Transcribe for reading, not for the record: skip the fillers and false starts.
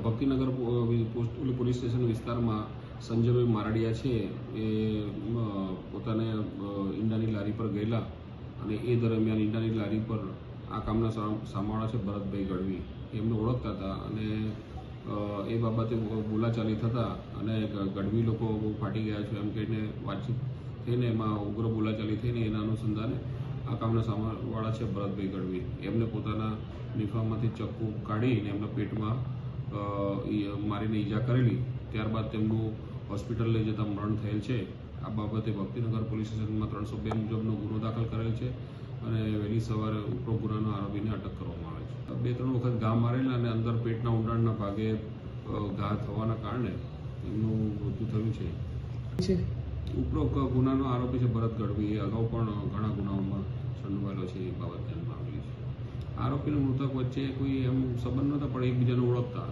Bhaktinagar police station વિસ્તારમાં સંજયભાઈ મારડિયા છે એ પોતાને ઈંડાની લારી પર ગયેલા અને એ દરમિયાન ઈંડાની લારી પર આ કામના સામાવાળા છે ભરતભાઈ ગઢવી એમને ઓળખતા હતા અને એ બાબતે બોલાચાલી થતા અને ગઢવી લોકો બહુ ફાટી ગયા છે એમ કહીને વાતચીત થઈને એમાં ઉગ્ર બોલાચાલી થઈને એના અનુસંધાને આ કામના સામાવાળા છે ભરતભાઈ ગઢવી એમને પોતાના નિફામાંથી ચક્કુ કાઢીને એમના પેટમાં મારીને ઈજા કરેલી. ત્યારબાદ તેમનું હોસ્પિટલ લઈ જતા મરણ થયેલ છે. આ બાબતે ભક્તિનગર પોલીસ સ્ટેશનમાં 302 મુજબનો ગુનો દાખલ કરેલ છે અને વહેલી સવારે ઉપરોક્ત ગુનાનો આરોપીને અટક કરવામાં આવે છે. 2-3 વખત ઘા મારેલા અને અંદર પેટના ઊંડાણના ભાગે ઘા થવાના કારણે એમનું મૃત્યુ થયું છે. ઉપરોક્ત ગુનાનો આરોપી છે ભરત ગઢવી એ અગાઉ પણ ઘણા ગુનાઓમાં સંડોવાયેલો છે એ બાબત ધ્યાનમાં આવેલી છે. આરોપી અને મૃતક વચ્ચે કોઈ એમ સંબંધ નહોતા પણ એકબીજાને ઓળખતા.